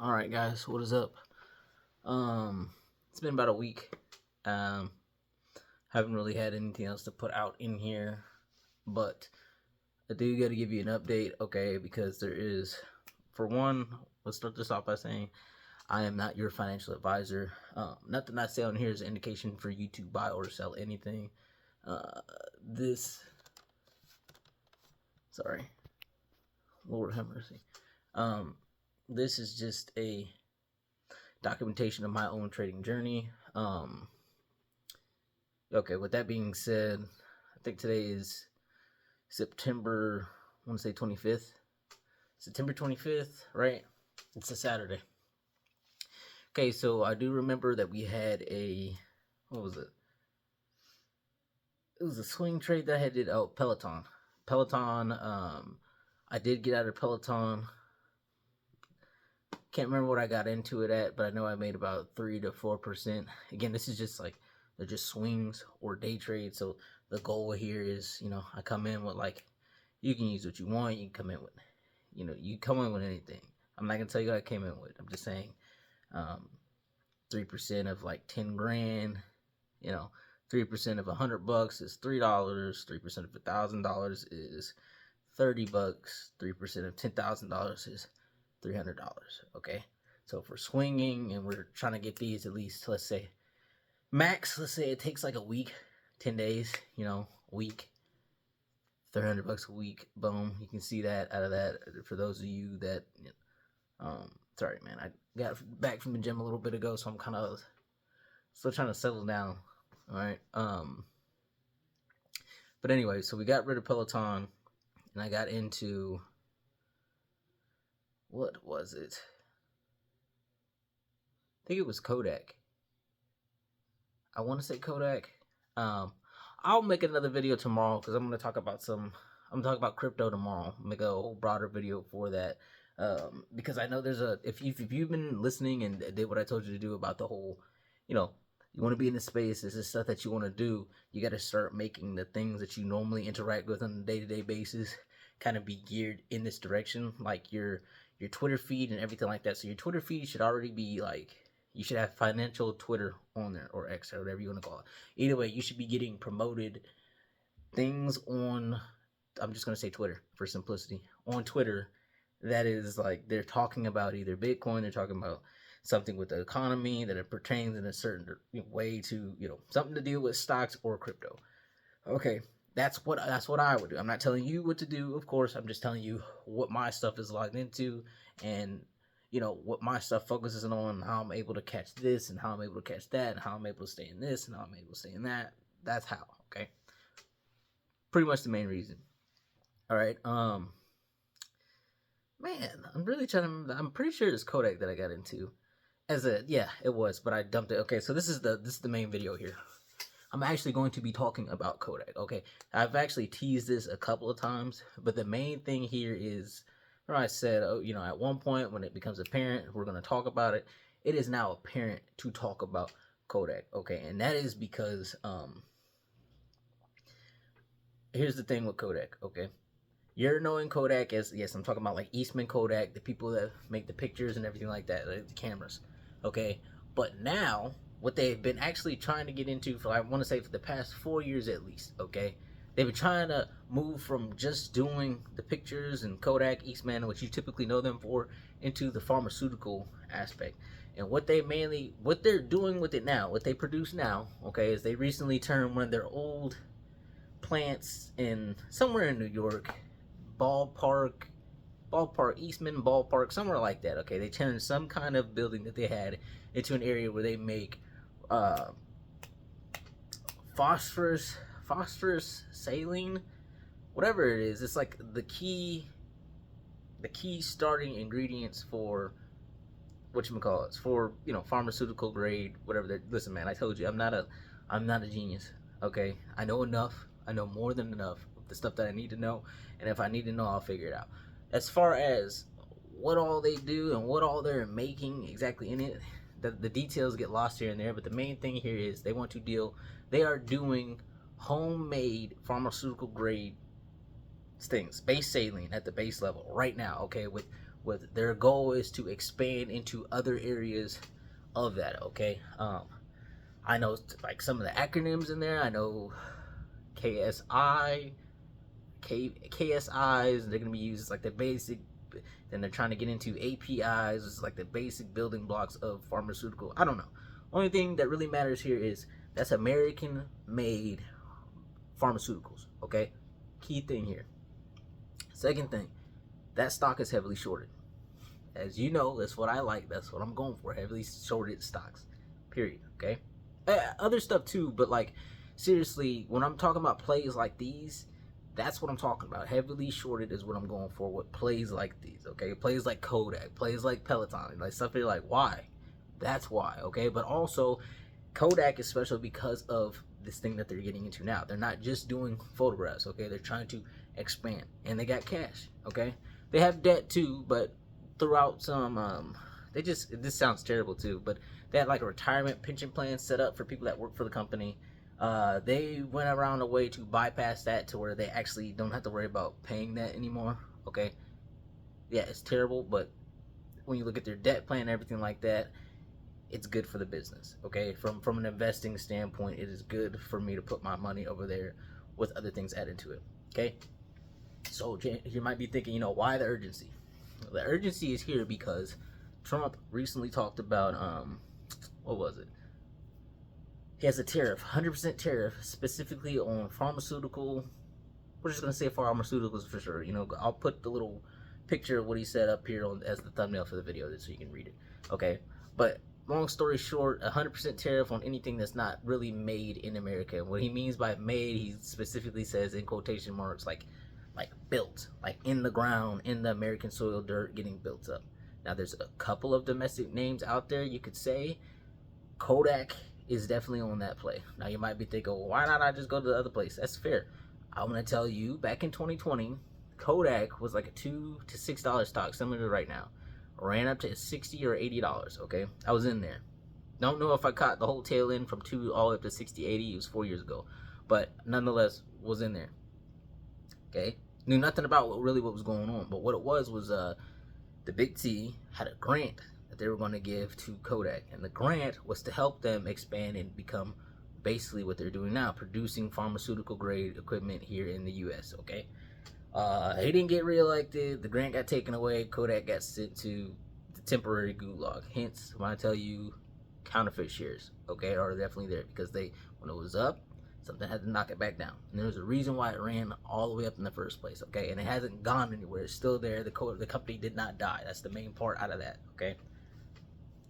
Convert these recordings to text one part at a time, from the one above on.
All right, guys, what is up? It's been about a week. Um, haven't really had anything else to put out in here, but I do got to give you an update, okay? Because there is, for one, let's start this off by saying I am not your financial advisor. Nothing I say on here is an indication for you to buy or sell anything. Uh, this, sorry, Lord have mercy. Um, this is just a documentation of my own trading journey. Okay, with that being said, I think today is September, I want to say 25th. September 25th, right? It's a Saturday. Okay, so I do remember that we had what was it? It was a swing trade that I had did. Oh, Peloton. Peloton, I did get out of Peloton. Can't remember what I got into it at, but I know I made about 3 to 4%. Again, this is just like, they're just swings or day trades. So the goal here is, I come in with like, you can use what you want. You can come in with, you come in with anything. I'm not gonna tell you what I came in with. I'm just saying, 3% of like 10 grand. 3% of $100 is $3. 3% of $1,000 is $30. 3% of $10,000 is $300. Okay, so if we're swinging and we're trying to get these at least, let's say max, let's say it takes like a week, 10 days, a week, $300 a week. Boom, you can see that out of that. For those of you that, sorry, man, I got back from the gym a little bit ago, so I'm kind of still trying to settle down. All right. But anyway, so we got rid of Peloton, and I got into, what was it? I think it was Kodk. I want to say Kodk. I'll make another video tomorrow because I'm going to talk about I'm going to talk about crypto tomorrow. Make a whole broader video for that. Because I know there's if you've been listening and did what I told you to do about the whole, you want to be in the space, this is stuff that you want to do, you got to start making the things that you normally interact with on a day-to-day basis kind of be geared in this direction, like your Twitter feed and everything like that. So your Twitter feed should already be like, you should have financial Twitter on there, or X, or whatever you want to call it. Either way, you should be getting promoted things on, I'm just going to say Twitter for simplicity, on Twitter, that is like they're talking about either Bitcoin, they're talking about something with the economy that it pertains in a certain way to, something to deal with stocks or crypto. Okay, that's what I would do. I'm not telling you what to do, of course. I'm just telling you what my stuff is logged into, and what my stuff focuses on, how I'm able to catch this and how I'm able to catch that, and how I'm able to stay in this and how I'm able to stay in that. That's how. Okay, pretty much the main reason. All right. Man, I'm really trying to remember. I'm pretty sure it's Kodk that I got into. Yeah, it was, but I dumped it. Okay, so this is the main video here. I'm actually going to be talking about Kodk. Okay, I've actually teased this a couple of times, but the main thing here is, I said, at one point when it becomes apparent, we're going to talk about it. It is now apparent to talk about Kodk. Okay, and that is because here's the thing with Kodk. Okay, you're knowing Kodk as, yes, I'm talking about like Eastman Kodak, the people that make the pictures and everything like that, like the cameras. Okay, but now what they've been actually trying to get into for, I want to say, for the past 4 years at least. Okay, they've been trying to move from just doing the pictures and Kodak, Eastman, what you typically know them for, into the pharmaceutical aspect. And what they're doing with it now, what they produce now, okay, is they recently turned one of their old plants in somewhere in New York, ballpark, Eastman ballpark, somewhere like that. Okay, they turned some kind of building that they had into an area where they make uh, phosphorus, saline, whatever it is. It's like the key starting ingredients for whatchamacallits, for pharmaceutical grade, whatever. Listen, man, I told you I'm not a genius. Okay, I know enough. I know more than enough of the stuff that I need to know, and if I need to know, I'll figure it out. As far as what all they do and what all they're making exactly in it, the details get lost here and there, but the main thing here is they are doing homemade pharmaceutical grade things, base saline at the base level right now, okay, with with their goal is to expand into other areas of that. Okay, I know like some of the acronyms in there. I know KSI, KSIs. They're gonna be used as like the basic. Then they're trying to get into APIs. It's like the basic building blocks of pharmaceutical. I don't know. Only thing that really matters here is that's American-made pharmaceuticals. Okay, key thing here. Second thing, that stock is heavily shorted. As you know, that's what I like. That's what I'm going for. Heavily shorted stocks. Period. Okay. Other stuff too, but like seriously, when I'm talking about plays like these, that's what I'm talking about. Heavily shorted is what I'm going for with plays like these. Okay, plays like Kodk, plays like Peloton, like stuff you're like, why? That's why. Okay, but also Kodk is special because of this thing that they're getting into now. They're not just doing photographs. Okay, they're trying to expand, and they got cash. Okay, they have debt too, but throughout some this sounds terrible too, but they had like a retirement pension plan set up for people that work for the company. They went around a way to bypass that to where they actually don't have to worry about paying that anymore. Okay, yeah, it's terrible, but when you look at their debt plan and everything like that, it's good for the business. Okay, from an investing standpoint, it is good for me to put my money over there with other things added to it. Okay, so you might be thinking, why the urgency? The urgency is here because Trump recently talked about what was it? He has a tariff, 100% tariff, specifically on pharmaceutical. We're just gonna say pharmaceuticals for sure. I'll put the little picture of what he said up here as the thumbnail for the video, so you can read it. Okay, but long story short, 100% tariff on anything that's not really made in America. And what he means by made, he specifically says in quotation marks, like built, like in the ground, in the American soil dirt, getting built up. Now there's a couple of domestic names out there you could say. Kodk is definitely on that play. Now you might be thinking, well, why not I just go to the other place? That's fair. I'm gonna tell you, back in 2020, Kodk was like a $2 to $6 stock, similar to right now. Ran up to $60 or $80. Okay, I was in there. Don't know if I caught the whole tail end from 2 all the way up to 60, 80. It was 4 years ago, but nonetheless was in there. Okay, knew nothing about what was going on, but what it was the Big T had a grant that they were going to give to Kodk, and the grant was to help them expand and become basically what they're doing now, producing pharmaceutical grade equipment here in the US. Okay, he didn't get reelected. The grant got taken away. Kodk got sent to the temporary gulag. Hence, when I tell you counterfeit shares, okay, are definitely there because when it was up, something had to knock it back down. And there's a reason why it ran all the way up in the first place, okay? And it hasn't gone anywhere. It's still there. The company did not die. That's the main part out of that, okay?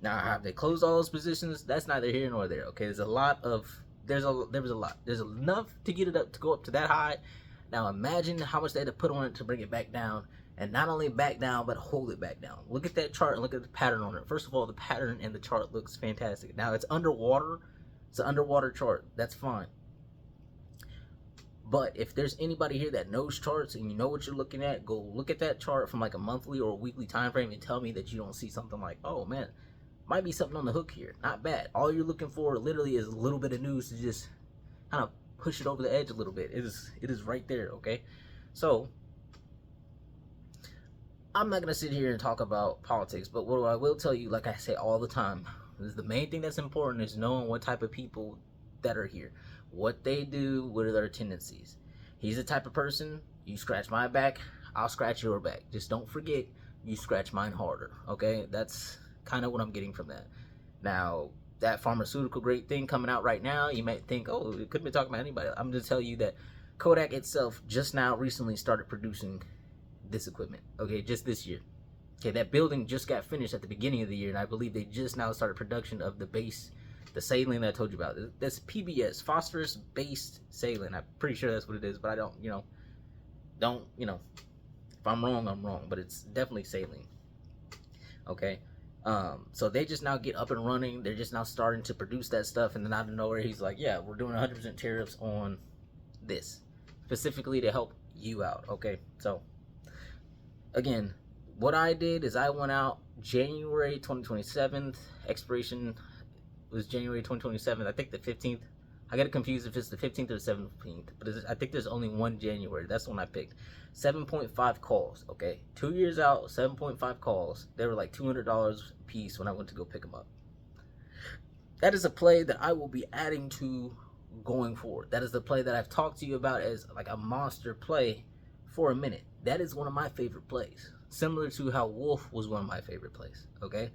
Now, have they closed all those positions? That's neither here nor there, okay? There was a lot. There's enough to get it up to go up to that high. Now, imagine how much they had to put on it to bring it back down. And not only back down, but hold it back down. Look at that chart and look at the pattern on it. First of all, the pattern in the chart looks fantastic. Now, it's underwater. It's an underwater chart. That's fine. But if there's anybody here that knows charts and you know what you're looking at, go look at that chart from like a monthly or a weekly time frame and tell me that you don't see something like, oh man, might be something on the hook here. Not bad. All you're looking for literally is a little bit of news to just kind of push it over the edge a little bit. It is right there, okay? So I'm not gonna sit here and talk about politics, but what I will tell you, like I say all the time, is the main thing that's important is knowing what type of people that are here, what they do, what are their tendencies. He's the type of person, you scratch my back, I'll scratch your back. Just don't forget, you scratch mine harder, okay? That's kind of what I'm getting from that. Now, that pharmaceutical grade thing coming out right now, you might think, oh, it couldn't be talking about anybody. I'm going to tell you that Kodk itself just now recently started producing this equipment, okay, just this year. Okay, that building just got finished at the beginning of the year, and I believe they just now started production of the saline that I told you about. That's PBS, phosphorus-based saline. I'm pretty sure that's what it is, but I don't, if I'm wrong, I'm wrong, but it's definitely saline. Okay, so they just now get up and running. They're just now starting to produce that stuff, and then out of nowhere, he's like, yeah, we're doing 100% tariffs on this, specifically to help you out. Okay, so again, what I did is I went out January 2027, expiration was January 2027, I think the 15th I get it confused if it's the 15th or the 17th, but I think there's only one January. That's the one I picked. 7.5 calls, okay? 2 years out, 7.5 calls. They were like $200 a piece when I went to go pick them up. That is a play that I will be adding to going forward. That is the play that I've talked to you about as like a monster play for a minute. That is one of my favorite plays. Similar to how Wolf was one of my favorite plays, okay?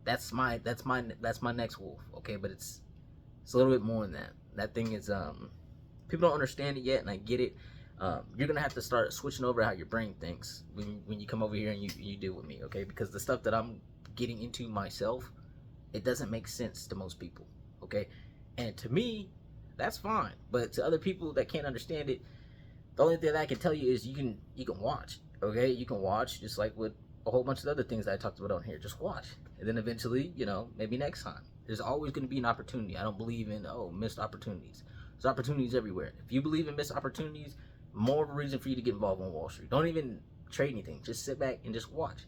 That's my next Wolf, okay? But it's a little bit more than that. That thing is people don't understand it yet, and I get it. You're gonna have to start switching over how your brain thinks when you come over here and you deal with me, okay? Because the stuff that I'm getting into myself, it doesn't make sense to most people, okay? And to me, that's fine. But to other people that can't understand it, the only thing that I can tell you is you can watch, okay? You can watch just like with a whole bunch of other things that I talked about on here. Just watch, and then eventually, maybe next time. There's always going to be an opportunity. I don't believe in missed opportunities. There's opportunities everywhere. If you believe in missed opportunities, more of a reason for you to get involved on Wall Street. Don't even trade anything. Just sit back and just watch.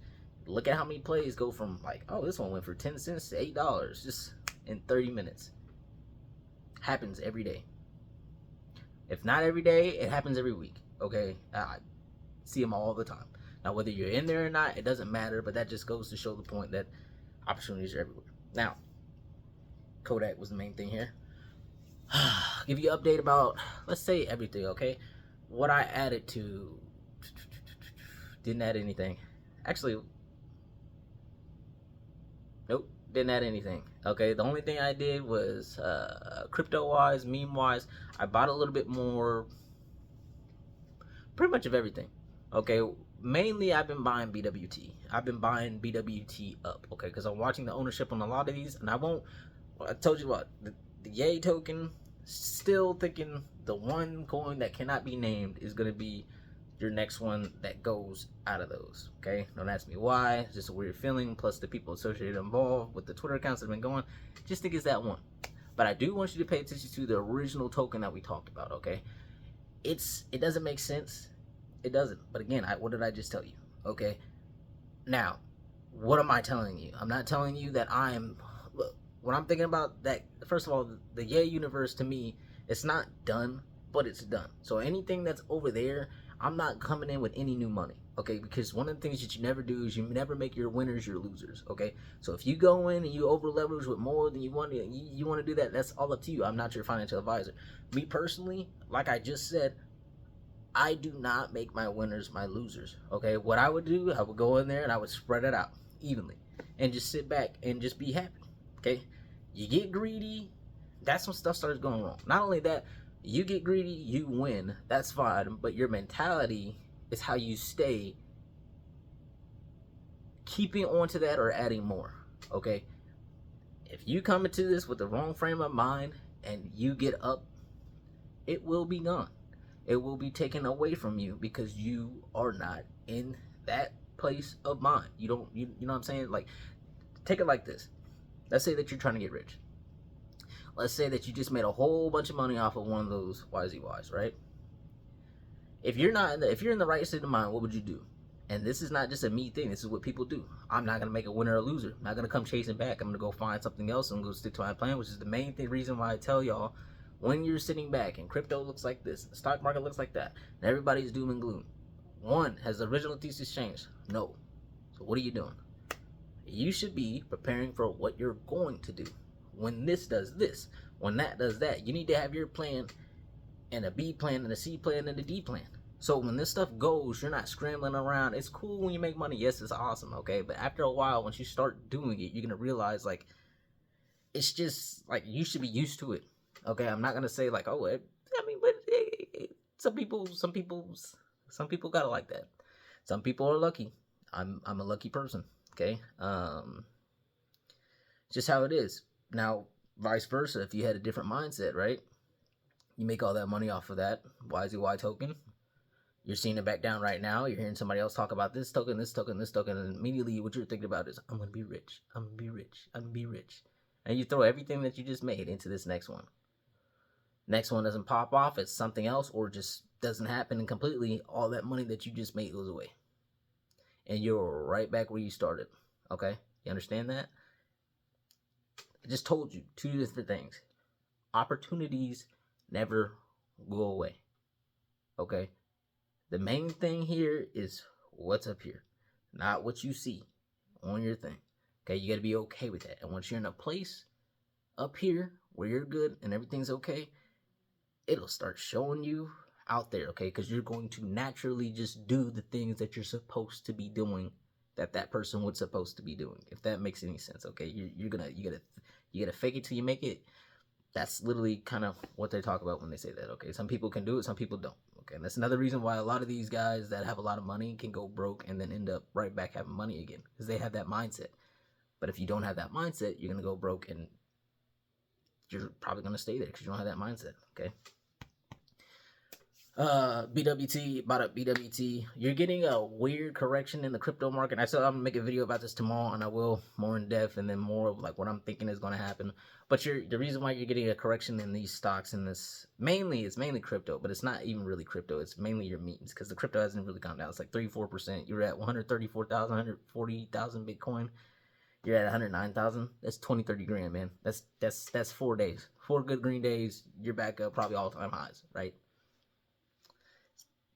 Look at how many plays go from like, oh, this one went for 10 cents to $8 just in 30 minutes. Happens every day. If not every day, it happens every week. Okay, I see them all the time. Now, whether you're in there or not, it doesn't matter. But that just goes to show the point that opportunities are everywhere. Now, Kodk was the main thing here. Give you an update about, let's say, everything, okay? What I added to... Didn't add anything. Actually, nope, didn't add anything. Okay, the only thing I did was, crypto-wise, meme-wise, I bought a little bit more, pretty much of everything. Okay, mainly I've been buying BWT. I've been buying BWT up, okay, because I'm watching the ownership on a lot of these, and I told you what, the Yay token, still thinking the one coin that cannot be named is going to be your next one that goes out of those, okay? Don't ask me why, it's just a weird feeling, plus the people associated involved with the Twitter accounts that have been going, just think it's that one. But I do want you to pay attention to the original token that we talked about, okay? It doesn't make sense. It doesn't. But again, what did I just tell you? Okay. Now, what am I telling you? I'm not telling you that look, when I'm thinking about that, first of all, the Yay universe to me, it's not done, but it's done. So anything that's over there, I'm not coming in with any new money, okay? Because one of the things that you never do is you never make your winners your losers, okay? So if you go in and you over leverage with more than you want to do that, that's all up to you. I'm not your financial advisor. Me personally, like I just said, I do not make my winners my losers, okay? What I would do, I would go in there and I would spread it out evenly and just sit back and just be happy, okay? You get greedy, that's when stuff starts going wrong. Not only that, you get greedy, you win, that's fine, but your mentality is how you stay keeping on to that or adding more, okay? If you come into this with the wrong frame of mind and you get up, it will be gone. It will be taken away from you because you are not in that place of mind. You know what I'm saying? Like, take it like this. Let's say that you're trying to get rich. Let's say that you just made a whole bunch of money off of one of those YZYs, right? If you're in the right state of mind, what would you do? And this is not just a me thing. This is what people do. I'm not gonna make a winner or loser. I'm not gonna come chasing back. I'm gonna go find something else and go stick to my plan, which is the main reason why I tell y'all, when you're sitting back and crypto looks like this, the stock market looks like that, and everybody's doom and gloom. One, has the original thesis changed? No. So what are you doing? You should be preparing for what you're going to do. When this does this, when that does that, you need to have your plan and a B plan and a C plan and a D plan. So when this stuff goes, you're not scrambling around. It's cool when you make money. Yes, it's awesome, okay? But after a while, once you start doing it, you're going to realize, like, it's just, like, you should be used to it, okay? I'm not going to say, like, oh, but some people got it like that. Some people are lucky. I'm a lucky person, okay? Just how it is. Now, vice versa, if you had a different mindset, right? You make all that money off of that YZY token. You're seeing it back down right now. You're hearing somebody else talk about this token, this token, this token, and immediately what you're thinking about is, I'm going to be rich. I'm going to be rich. I'm going to be rich. And you throw everything that you just made into this next one. Next one doesn't pop off. It's something else or just doesn't happen, and completely all that money that you just made goes away. And you're right back where you started. Okay? You understand that? I just told you two different things. Opportunities never go away. Okay? The main thing here is what's up here, not what you see on your thing. Okay? You got to be okay with that. And once you're in a place up here where you're good and everything's okay, it'll start showing you out there, okay? Because you're going to naturally just do the things that you're supposed to be doing, that person was supposed to be doing. If that makes any sense, okay? You gotta fake it till you make it. That's literally kind of what they talk about when they say that, okay? Some people can do it, some people don't, okay? And that's another reason why a lot of these guys that have a lot of money can go broke and then end up right back having money again, because they have that mindset. But if you don't have that mindset, you're gonna go broke and you're probably gonna stay there because you don't have that mindset, okay? BWT, about up BWT. You're getting a weird correction in the crypto market. I said I'm gonna make a video about this tomorrow, and I will more in depth and then more of like what I'm thinking is gonna happen. But the reason why you're getting a correction in these stocks in this it's mainly crypto, but it's not even really crypto. It's mainly your memes because the crypto hasn't really gone down. It's like 3-4%. You're at 134,000, 140,000 Bitcoin. You're at 109,000. That's 20-30 grand, man. That's 4 days, 4 good green days. You're back up probably all time highs, right?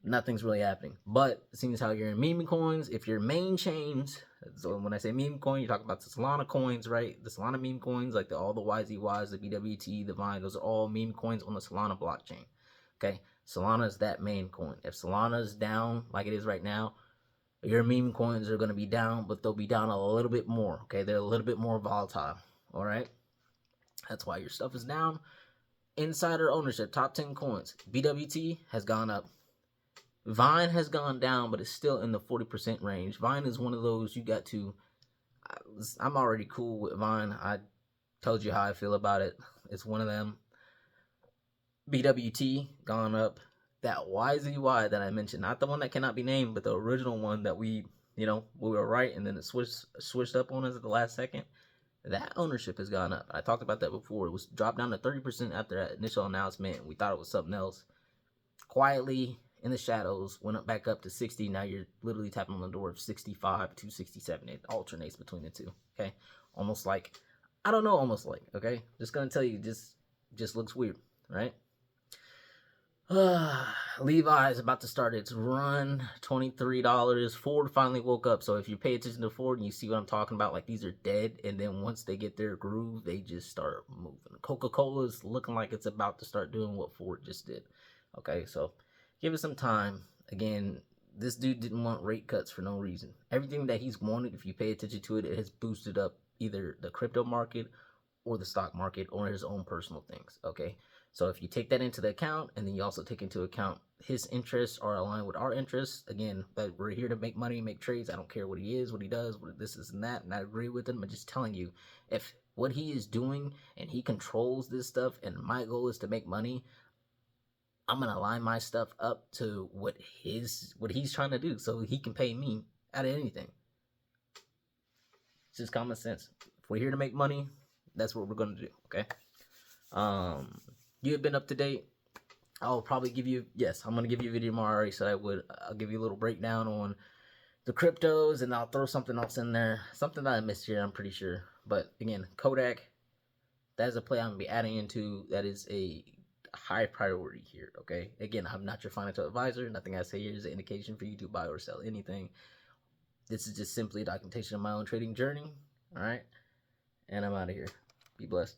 Nothing's really happening. But seeing as how you're in meme coins, if your main chains, so when I say meme coin, you're talking about the Solana coins, right? The Solana meme coins, like all the YZYs, the BWT, the Vine, those are all meme coins on the Solana blockchain. Okay, Solana is that main coin. If Solana is down like it is right now, your meme coins are going to be down, but they'll be down a little bit more. Okay, they're a little bit more volatile. All right, that's why your stuff is down. Insider ownership, top 10 coins. BWT has gone up. Vine has gone down, but it's still in the 40% range. Vine is one of those you got to. I'm already cool with Vine. I told you how I feel about it. It's one of them. BWT gone up. That YZY that I mentioned, not the one that cannot be named, but the original one that we were right, and then it switched up on us at the last second. That ownership has gone up. I talked about that before. It was dropped down to 30% after that initial announcement. We thought it was something else. Quietly in the shadows, went up back up to 60. Now you're literally tapping on the door of 65 to 67. It alternates between the two. Okay, almost like, I don't know, almost like. Okay, just gonna tell you, just looks weird, right? Levi is about to start its run, $23. Ford finally woke up. So if you pay attention to Ford and you see what I'm talking about, like these are dead, and then once they get their groove, they just start moving. Coca-Cola is looking like it's about to start doing what Ford just did. Okay, so give it some time. Again, this dude didn't want rate cuts for no reason. Everything that he's wanted, if you pay attention to it, it has boosted up either the crypto market or the stock market or his own personal things. Okay, so if you take that into the account, and then you also take into account his interests are aligned with our interests, again, that we're here to make money, make trades. I don't care what he is, what he does, what this is and that, and I agree with him. I'm just telling you, if what he is doing and he controls this stuff, and my goal is to make money, I'm gonna line my stuff up to what he's trying to do, so he can pay me out of anything. It's just common sense. If we're here to make money, that's what we're gonna do. Okay. You have been up to date. I'll probably give you, yes, I'm gonna give you a video tomorrow. I already said I would. I'll give you a little breakdown on the cryptos, and I'll throw something else in there, something that I missed here, I'm pretty sure. But again, Kodk, that is a play I'm gonna be adding into. That is a high priority here. Okay, again, I'm not your financial advisor. Nothing I say here is an indication for you to buy or sell anything. This is just simply documentation of my own trading journey. All right, and I'm out of here. Be blessed.